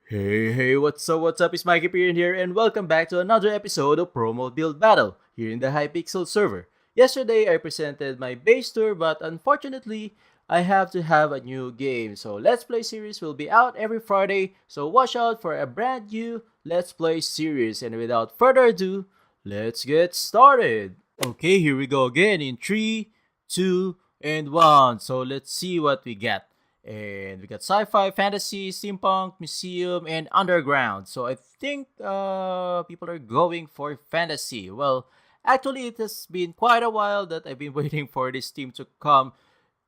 Hey, what's up? It's mikeyperion here, and welcome back to another episode of Promo Build Battle here in the Hypixel server. Yesterday, I presented my base tour, but unfortunately, I have to have a new game. So, Let's Play series will be out every Friday, so watch out for a brand new Let's Play series. And without further ado, let's get started. Okay, here we go again in 3, 2, and 1. So, let's see what we get. And we got sci-fi, fantasy, steampunk, museum, and underground. So I think people are going for fantasy. Well, actually, it has been quite a while that I've been waiting for this team to come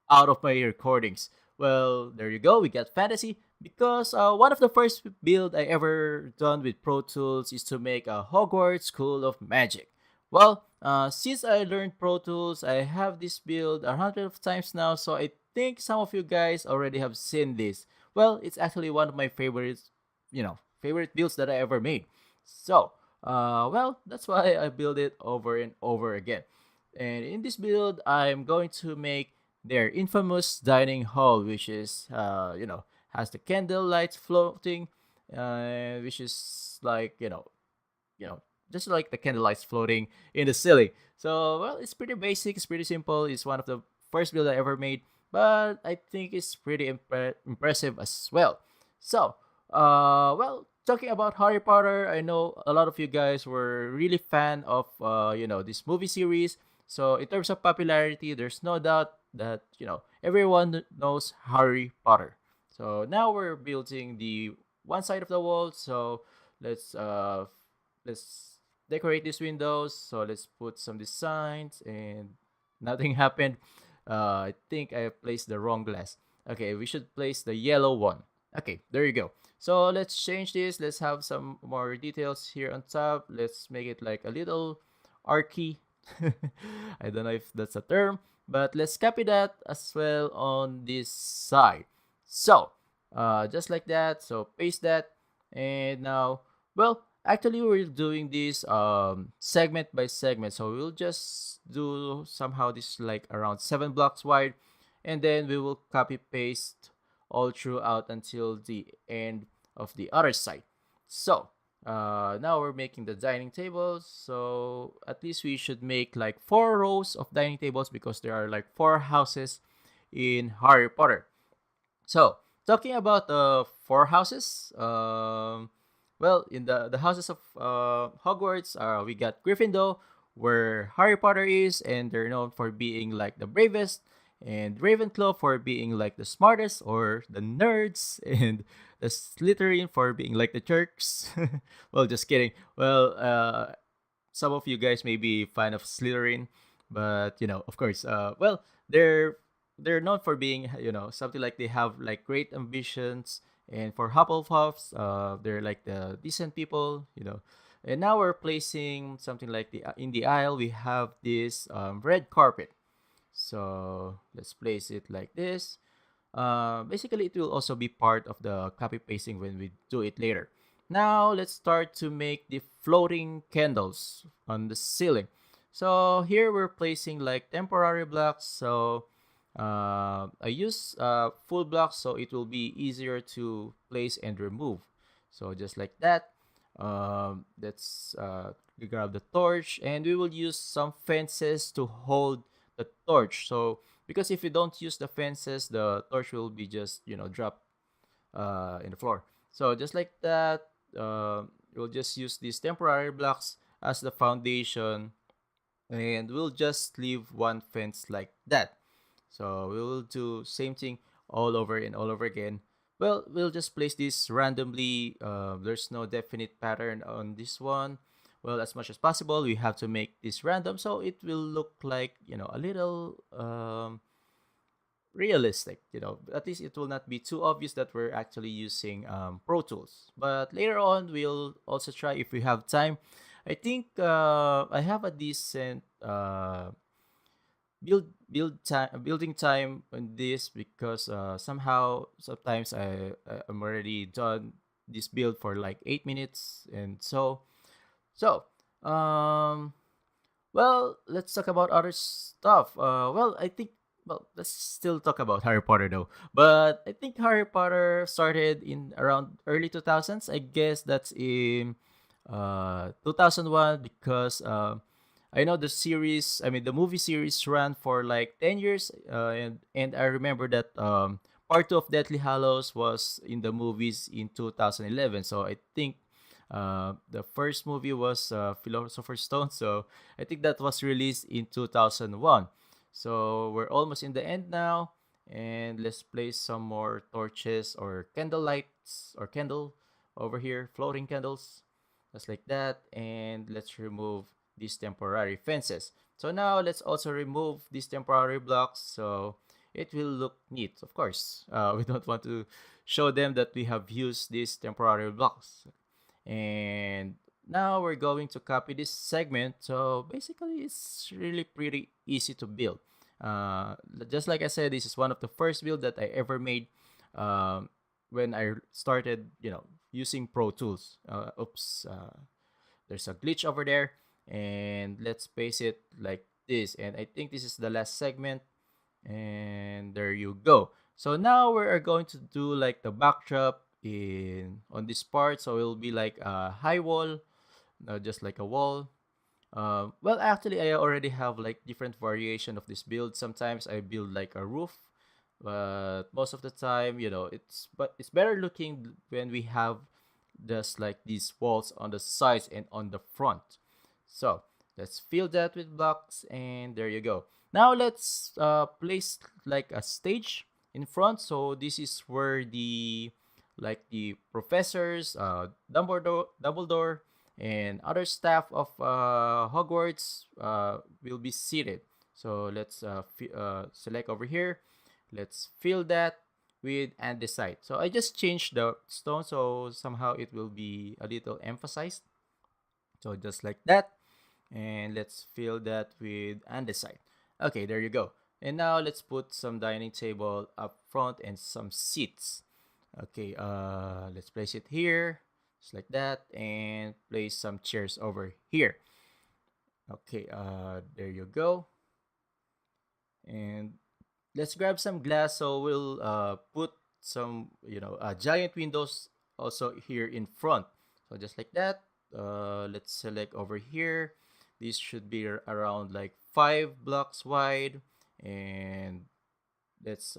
out of my recordings. Well, there you go. We got fantasy because one of the first build I ever done with Pro Tools is to make a Hogwarts School of Magic. Well, since I learned Pro Tools, I have this build a hundred of times now, so I think some of you guys already have seen this. Well, it's actually one of my favorites, favorite builds that I ever made. So, well, that's why I build it over and over again. And in this build, I'm going to make their infamous dining hall, which is, has the candle lights floating, which is like, you know, just like the candle lights floating in the ceiling. So, well, it's pretty basic, it's pretty simple. It's one of the first build I ever made, but I think it's pretty impressive as well. So, well, talking about Harry Potter, I know a lot of you guys were really fan of, this movie series. So, in terms of popularity, there's no doubt that, everyone knows Harry Potter. So, now we're building the one side of the wall. So, let's let's decorate these windows. So let's put some designs, and nothing happened. I think I placed the wrong glass. Okay, we should place the yellow one. Okay, there you go. So let's change this. Let's have some more details here on top. Let's make it like a little archy. I don't know if that's a term, but let's copy that as well on this side. So, just like that. So paste that, and now, well, actually, we're doing this segment by segment. So we'll just do somehow this like around 7 blocks wide, and then we will copy paste all throughout until the end of the other side. So now we're making the dining tables. So at least we should make like 4 rows of dining tables because there are like 4 houses in Harry Potter. So, talking about the 4 houses, well, in the houses of Hogwarts, we got Gryffindor, where Harry Potter is, and they're known for being like the bravest, and Ravenclaw for being like the smartest or the nerds, and the Slytherin for being like the jerks. Well, just kidding. Well, some of you guys may be fan of Slytherin, but of course, well, they're known for being, something like they have like great ambitions. And for Hufflepuffs, they're like the decent people. And now we're placing something like the in the aisle. We have this red carpet. So let's place it like this. Basically, it will also be part of the copy pasting when we do it later. Now let's start to make the floating candles on the ceiling. So here we're placing like temporary blocks. So I use full blocks so it will be easier to place and remove. So just like that. Let's grab the torch, and we will use some fences to hold the torch. So because if you don't use the fences, the torch will be just drop in the floor. So just like that, we'll just use these temporary blocks as the foundation, and we'll just leave one fence like that. So we will do same thing all over and all over again. Well, we'll just place this randomly. There's no definite pattern on this one. Well, as much as possible, we have to make this random so it will look like, a little realistic. At least it will not be too obvious that we're actually using Pro Tools. But later on, we'll also try if we have time. I think I have a decent building time on this because somehow sometimes I'm already done this build for like 8 minutes, and so well, let's talk about other stuff. Well, I think well, let's still talk about Harry Potter though. But I think Harry Potter started in around early 2000s. I guess that's in 2001 because I know the series, I mean the movie series ran for like 10 years, and I remember that part 2 of Deathly Hallows was in the movies in 2011. So I think the first movie was Philosopher's Stone. So I think that was released in 2001. So we're almost in the end now, and let's place some more torches or candle lights or candle over here, floating candles, just like that. And let's remove these temporary fences. So now let's also remove these temporary blocks so it will look neat. Of course, we don't want to show them that we have used these temporary blocks. And now we're going to copy this segment. So basically, it's really pretty easy to build. Just like I said, this is one of the first build that I ever made when I started, using Pro Tools. Oops, there's a glitch over there, and let's paste it like this. And I think this is the last segment, and there you go. So now we are going to do like the backdrop in on this part. So it will be like a high wall, just like a wall. Well, actually, I already have like different variation of this build. Sometimes I build like a roof, but most of the time, it's better looking when we have just like these walls on the sides and on the front. So let's fill that with blocks, and there you go. Now let's place like a stage in front. So this is where the professors, Dumbledore, and other staff of Hogwarts will be seated. So let's select over here. Let's fill that with andesite. So I just changed the stone so somehow it will be a little emphasized. So just like that. And let's fill that with andesite. Okay, there you go. And now let's put some dining table up front and some seats. Okay, let's place it here, just like that, and place some chairs over here. Okay, there you go. And let's grab some glass. So we'll put some, giant windows also here in front. So just like that. Let's select over here. This should be around like 5 blocks wide, and let's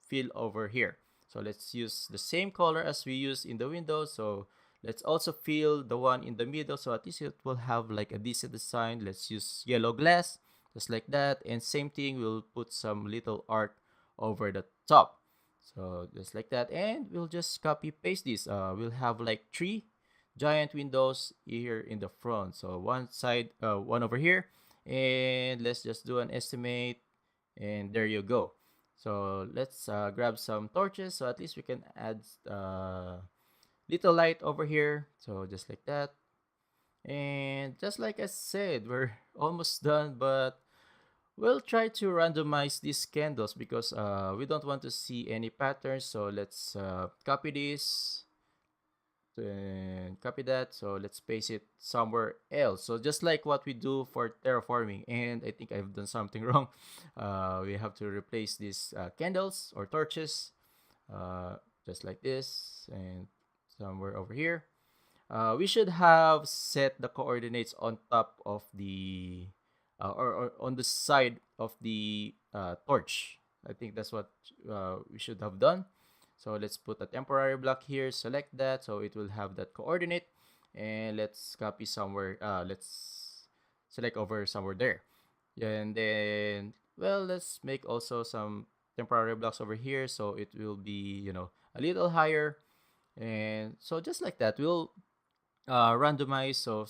fill over here. So let's use the same color as we use in the window. So let's also fill the one in the middle, so at least it will have like a decent design. Let's use yellow glass, just like that. And same thing, we'll put some little art over the top. So just like that. And we'll just copy paste this. We'll have like 3 giant windows here in the front. So one side, one over here. And let's just do an estimate. And there you go. So let's grab some torches, so at least we can add little light over here. So just like that. And just like I said, we're almost done, but we'll try to randomize these candles because we don't want to see any patterns. So let's copy this and copy that. So let's paste it somewhere else. So just like what we do for terraforming, and I think I've done something wrong. We have to replace these candles or torches, just like this, and somewhere over here. We should have set the coordinates on top of the or on the side of the torch. I think that's what we should have done. So let's put a temporary block here, select that, so it will have that coordinate. And let's copy somewhere, let's select over somewhere there. And then, well, let's make also some temporary blocks over here, so it will be, a little higher. And so just like that, we'll randomize. So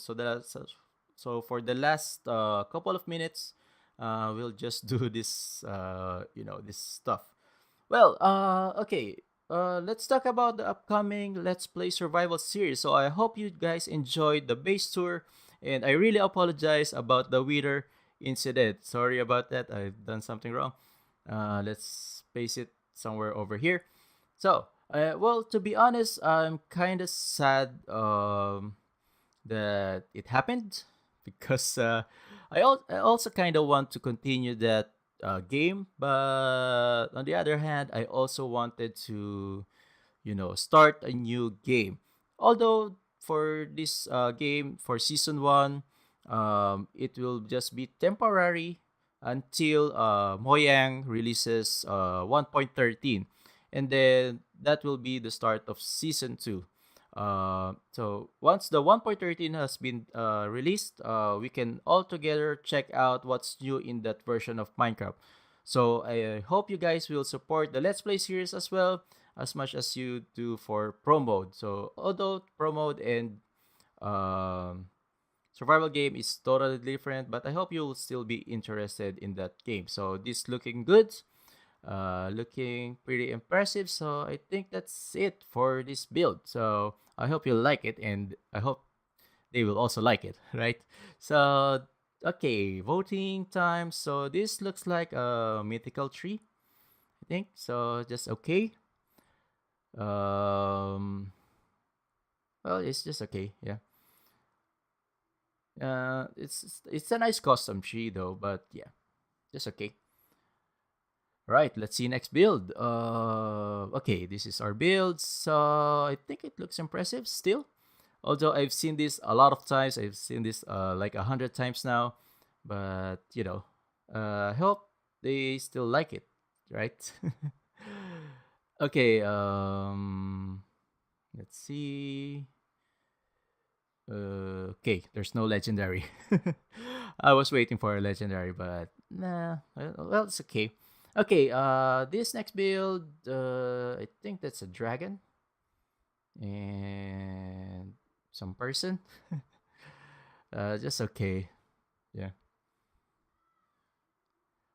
for the last couple of minutes, we'll just do this, this stuff. Well, okay. Let's talk about the upcoming Let's Play Survival series. So I hope you guys enjoyed the base tour, and I really apologize about the wither incident. Sorry about that. I've done something wrong. Let's paste it somewhere over here. So, well, to be honest, I'm kind of sad that it happened because I also kind of want to continue that game, but on the other hand, I also wanted to, start a new game. Although for this game, for season one, it will just be temporary until Mojang releases 1.13, and then that will be the start of season two. So once the 1.13 has been released, we can all together check out what's new in that version of Minecraft. So I hope you guys will support the Let's Play series as well as much as you do for Pro Mode. So although Pro Mode and survival game is totally different, but I hope you'll still be interested in that game. So this looking good, looking pretty impressive. So I think that's it for this build. So I hope you like it, and I hope they will also like it, right? So okay, voting time. So this looks like a mythical tree, I think. So just okay. Well, it's just okay, yeah. It's a nice custom tree though, but yeah, just okay. Right, let's see next build. Okay, this is our build. So I think it looks impressive still. Although I've seen this a lot of times. I've seen this like 100 times now. But I hope they still like it, right? Okay, let's see. Okay, there's no legendary. I was waiting for a legendary, but nah. Well, it's okay. Okay, this next build, I think that's a dragon and some person. Just okay, yeah.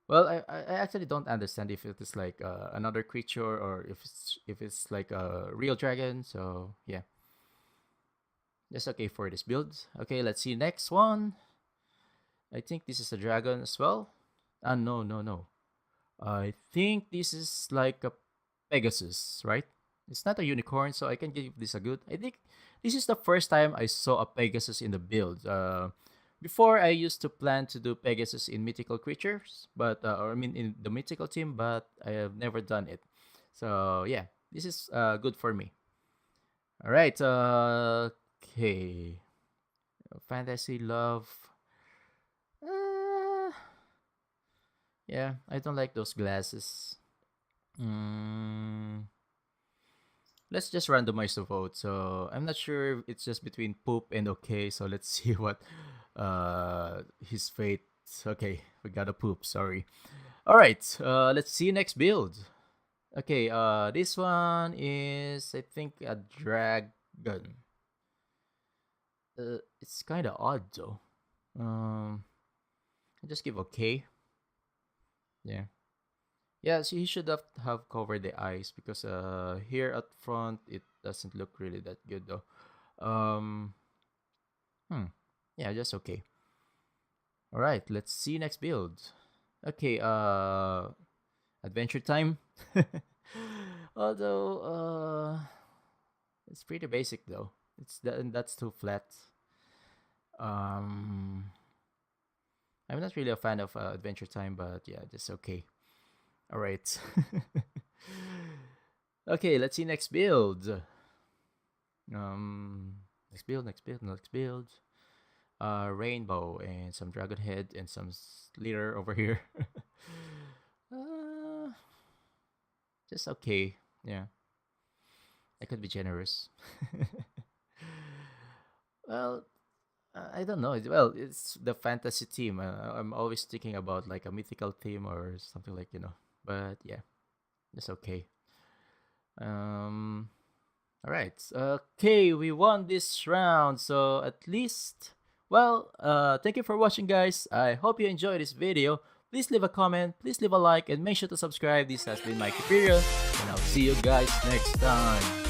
Well, I actually don't understand if it is like another creature or if it's like a real dragon. So yeah, that's okay for this build. Okay, let's see next one. I think this is a dragon as well. No, no, no. I think this is like a Pegasus, right? It's not a unicorn, so I can give this a good. I think this is the first time I saw a Pegasus in the build. Before I used to plan to do Pegasus in mythical creatures, but or I mean in the mythical team, but I have never done it. So yeah, this is good for me. All right. Okay. Fantasy love. Yeah, I don't like those glasses. Mm, let's just randomize the vote. So I'm not sure if it's just between poop and okay. So let's see what his fate. Okay, we got a poop. Sorry. All right. Let's see next build. Okay. This one is I think a dragon. It's kind of odd though. I just give okay. Yeah. Yeah, so he should have covered the eyes because here at front it doesn't look really that good though. Um yeah, just okay. All right, let's see next build. Okay, adventure time. Although it's pretty basic though. That's too flat. Um I'm not really a fan of Adventure Time, but yeah, just okay. All right. Okay, let's see next build. Next build, next build, next build. Rainbow and some dragon head and some leader over here. uh, just okay. Yeah, I could be generous. Well, I don't know. Well, it's the fantasy theme. I'm always thinking about like a mythical theme or something like. But yeah, it's okay. All right. Okay, we won this round. So at least, well, thank you for watching, guys. I hope you enjoyed this video. Please leave a comment, please leave a like, and make sure to subscribe. This has been mikeyperion, and I'll see you guys next time.